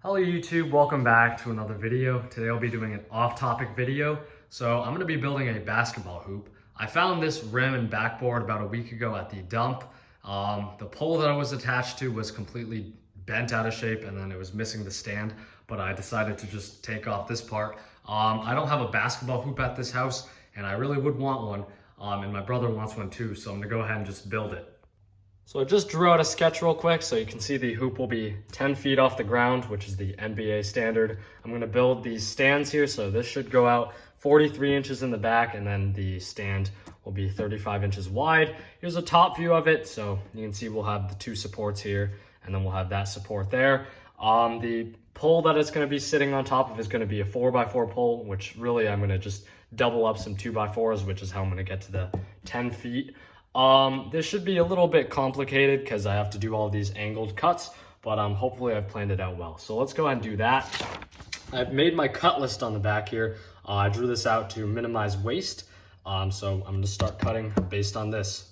Hello YouTube, welcome back to another video. Today I'll be doing an off-topic video. So I'm going to be building a basketball hoop. I found this rim and backboard about a week ago at the dump. The pole that I was attached to was completely bent out of shape and then it was missing the stand, but I decided to just take off this part. I don't have a basketball hoop at this house and I really would want one, and my brother wants one too, so I'm going to go ahead and just build it. So I just drew out a sketch real quick so you can see the hoop will be 10 feet off the ground, which is the NBA standard. I'm going to build these stands here, so this should go out 43 inches in the back and then the stand will be 35 inches wide. Here's a top view of it, so you can see we'll have the two supports here and then we'll have that support there. The pole that it's going to be sitting on top of is going to be a 4x4 pole, which really I'm going to just double up some 2x4s, which is how I'm going to get to the 10 feet. This should be a little bit complicated because I have to do all these angled cuts, but hopefully I've planned it out well. So let's go ahead and do that. I've made my cut list on the back here. I drew this out to minimize waste. So I'm going to start cutting based on this.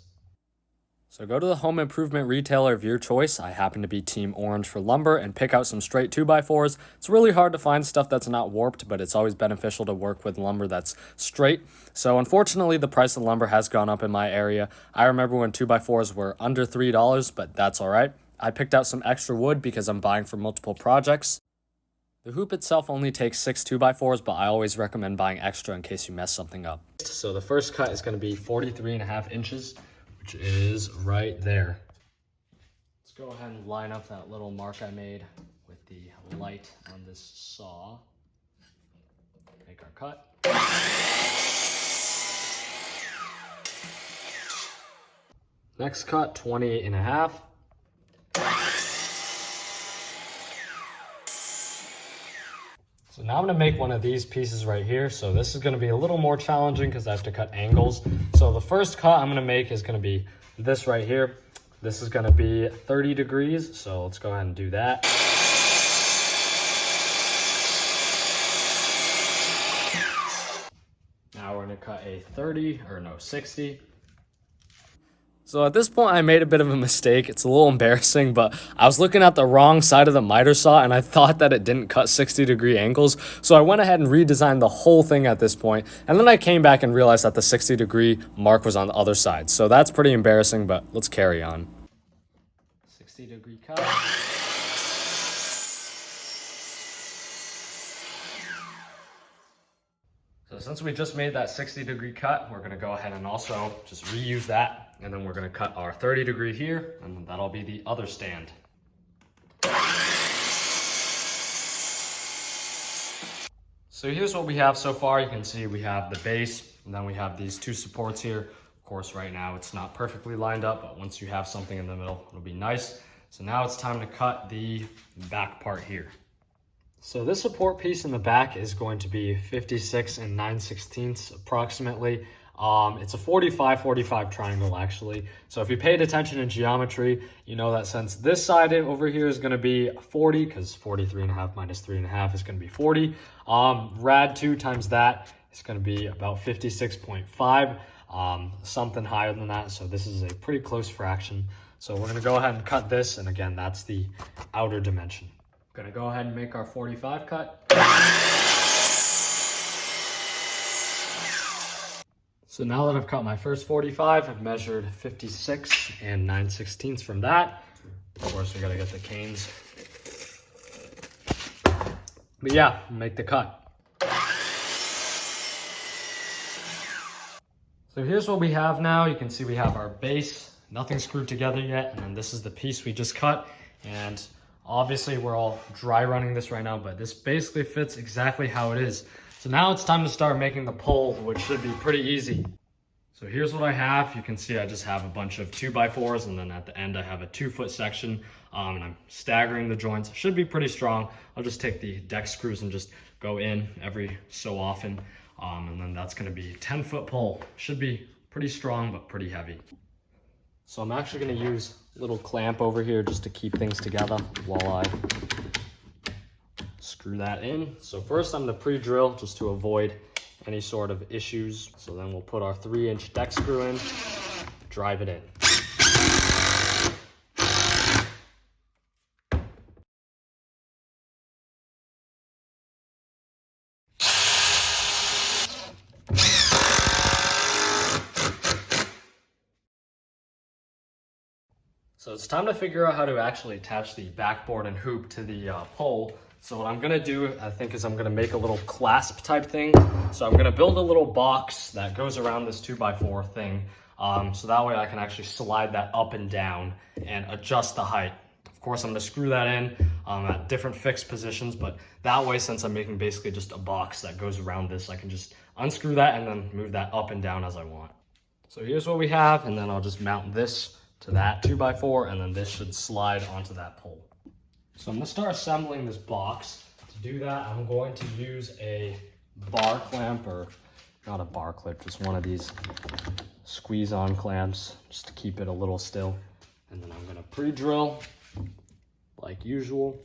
So go to the home improvement retailer of your choice. I happen to be Team Orange for lumber, and pick out some straight 2x4s. It's really hard to find stuff that's not warped, but it's always beneficial to work with lumber that's straight. So unfortunately, the price of lumber has gone up in my area. I remember when 2x4s were under $3, but that's all right. I picked out some extra wood because I'm buying for multiple projects. The hoop itself only takes 6 2x4s, but I always recommend buying extra in case you mess something up. So the first cut is going to be 43.5 inches. Which is right there. Let's go ahead and line up that little mark I made with the light on this saw. Make our cut. Next cut, 28.5. So now I'm going to make one of these pieces right here. So this is going to be a little more challenging because I have to cut angles. So the first cut I'm going to make is going to be this right here. This is going to be 30 degrees. So let's go ahead and do that. Now we're going to cut a 60. So at this point, I made a bit of a mistake. It's a little embarrassing, but I was looking at the wrong side of the miter saw and I thought that it didn't cut 60-degree angles. So I went ahead and redesigned the whole thing at this point. And then I came back and realized that the 60-degree mark was on the other side. So that's pretty embarrassing, but let's carry on. 60-degree cut. So since we just made that 60-degree cut, we're going to go ahead and also just reuse that. And then we're going to cut our 30-degree here, and that'll be the other stand. So here's what we have so far. You can see we have the base, and then we have these two supports here. Of course, right now it's not perfectly lined up, but once you have something in the middle, it'll be nice. So now it's time to cut the back part here. So this support piece in the back is going to be 56 and 9/16 approximately. It's a 45-45 triangle actually. So if you paid attention in geometry, you know that since this side over here is going to be 40, because 43.5 minus 3.5 is going to be 40. Rad 2 times that is going to be about 56.5, something higher than that. So this is a pretty close fraction. So we're going to go ahead and cut this. And again, that's the outer dimension. Going to go ahead and make our 45 cut. So now that I've cut my first 45, I've measured 56 and 9/16 from that. Of course, we gotta get the canes. But yeah, make the cut. So here's what we have now. You can see we have our base, nothing screwed together yet. And then this is the piece we just cut. And obviously we're all dry running this right now, but this basically fits exactly how it is. So now it's time to start making the pole, which should be pretty easy. So here's what I have. You can see I just have a bunch of 2x4s, and then at the end I have a 2-foot section, and I'm staggering the joints. Should be pretty strong. I'll just take the deck screws and just go in every so often, and then that's going to be 10-foot pole. Should be pretty strong, but pretty heavy. So I'm actually going to use a little clamp over here just to keep things together while I screw that in. So first I'm going to pre-drill just to avoid any sort of issues. So then we'll put our 3-inch deck screw in, drive it in. So it's time to figure out how to actually attach the backboard and hoop to the pole. So what I'm gonna do, I think, is I'm gonna make a little clasp type thing. So I'm gonna build a little box that goes around this 2x4 thing. So that way I can actually slide that up and down and adjust the height. Of course, I'm gonna screw that in at different fixed positions, but that way, since I'm making basically just a box that goes around this, I can just unscrew that and then move that up and down as I want. So here's what we have, and then I'll just mount this to that 2x4, and then this should slide onto that pole. So I'm gonna start assembling this box. To do that, I'm going to use a bar clamp, or not a bar clip, just one of these squeeze-on clamps, just to keep it a little still. And then I'm gonna pre-drill, like usual.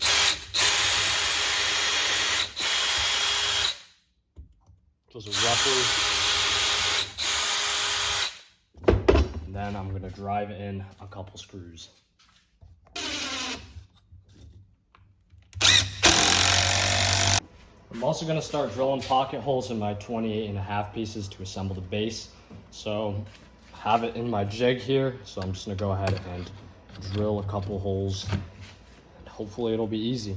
Just roughly. Then I'm gonna drive in a couple screws. I'm also gonna start drilling pocket holes in my 28.5 pieces to assemble the base. So I have it in my jig here, so I'm just gonna go ahead and drill a couple holes, and hopefully it'll be easy.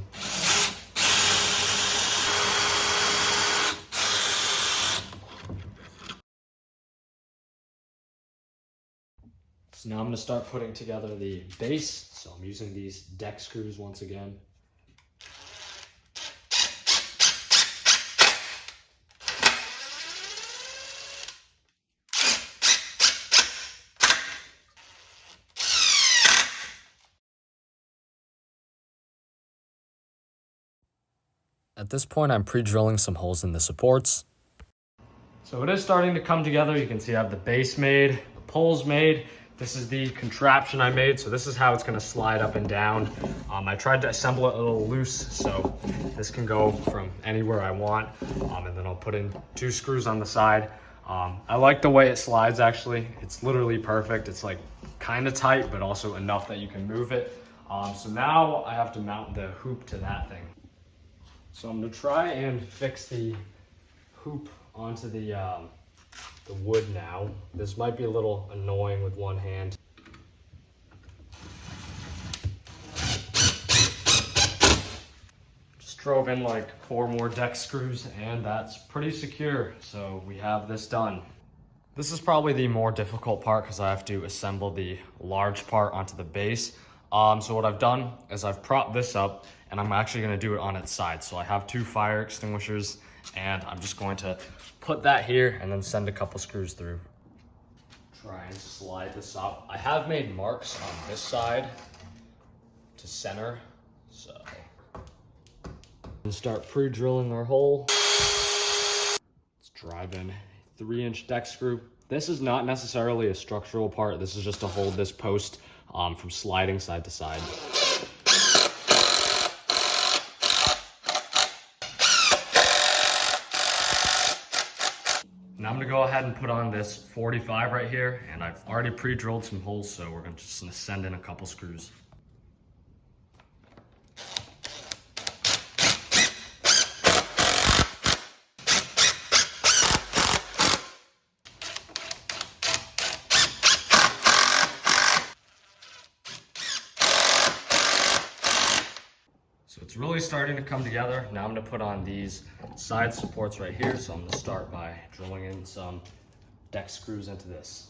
So now I'm gonna start putting together the base. So I'm using these deck screws once again. At this point, I'm pre-drilling some holes in the supports. So it is starting to come together. You can see I have the base made, the poles made. This is the contraption I made, so this is how it's gonna slide up and down. I tried to assemble it a little loose, so this can go from anywhere I want. And then I'll put in 2 screws on the side. I like the way it slides, actually. It's literally perfect. It's like kind of tight, but also enough that you can move it. So now I have to mount the hoop to that thing. So I'm gonna try and fix the hoop onto the wood now. This might be a little annoying with one hand. Just drove in like 4 more deck screws, and that's pretty secure. So we have this done. This is probably the more difficult part because I have to assemble the large part onto the base. So what I've done is I've propped this up, and I'm actually gonna do it on its side. So I have 2 fire extinguishers, and I'm just going to put that here and then send a couple screws through. Try and slide this up. I have made marks on this side to center, so we'll start pre-drilling our hole. Let's drive in a 3-inch deck screw. This is not necessarily a structural part. This is just to hold this post from sliding side to side. Now I'm gonna go ahead and put on this 45 right here, and I've already pre-drilled some holes, so we're just gonna send in a couple screws. So it's really starting to come together. Now I'm gonna put on these side supports right here. So I'm gonna start by drilling in some deck screws into this.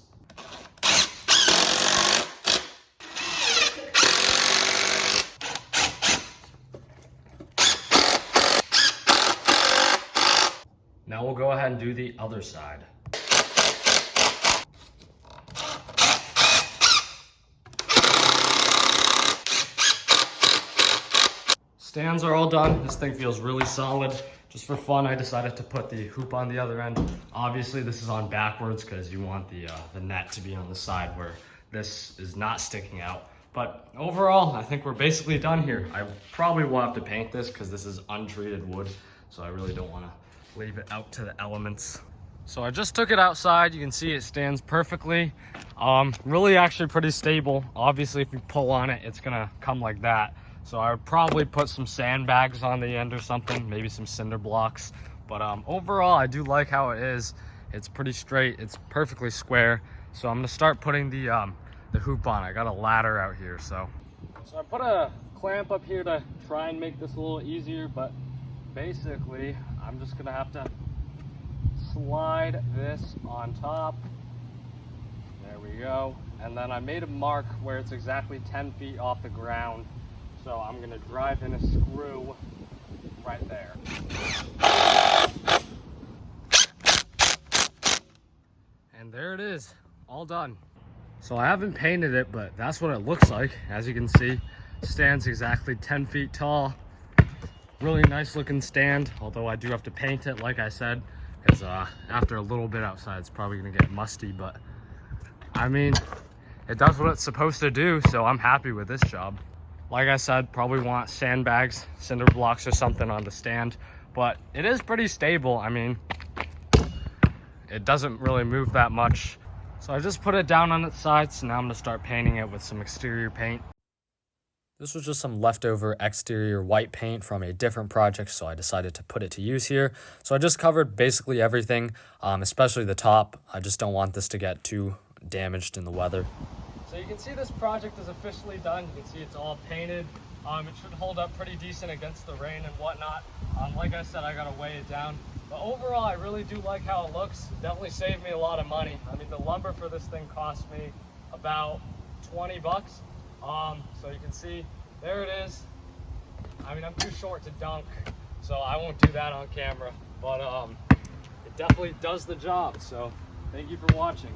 Now we'll go ahead and do the other side. Stands are all done. This thing feels really solid. Just for fun, I decided to put the hoop on the other end. Obviously, this is on backwards because you want the net to be on the side where this is not sticking out. But overall, I think we're basically done here. I probably will have to paint this because this is untreated wood, so I really don't want to leave it out to the elements. So I just took it outside. You can see it stands perfectly. Really actually pretty stable. Obviously, if you pull on it, it's gonna come like that. So I would probably put some sandbags on the end or something, maybe some cinder blocks. But overall, I do like how it is. It's pretty straight, it's perfectly square. So I'm gonna start putting the the hoop on. I got a ladder out here, so I put a clamp up here to try and make this a little easier, but basically I'm just gonna have to slide this on top. There we go. And then I made a mark where it's exactly 10 feet off the ground. So I'm gonna drive in a screw right there. And there it is, all done. So I haven't painted it, but that's what it looks like. As you can see, stands exactly 10 feet tall. Really nice looking stand, although I do have to paint it, like I said, because after a little bit outside, it's probably gonna get musty, but I mean, it does what it's supposed to do, so I'm happy with this job. Like I said, probably want sandbags, cinder blocks or something on the stand, but it is pretty stable. I mean, it doesn't really move that much. So I just put it down on its side, so now I'm gonna start painting it with some exterior paint. This was just some leftover exterior white paint from a different project, so I decided to put it to use here. So I just covered basically everything, especially the top. I just don't want this to get too damaged in the weather. So you can see this project is officially done. You can see it's all painted. It should hold up pretty decent against the rain and whatnot. Like I said, I gotta weigh it down. But overall, I really do like how it looks. Definitely saved me a lot of money. I mean, the lumber for this thing cost me about 20 bucks. So you can see, there it is. I mean, I'm too short to dunk, so I won't do that on camera. But it definitely does the job. So thank you for watching.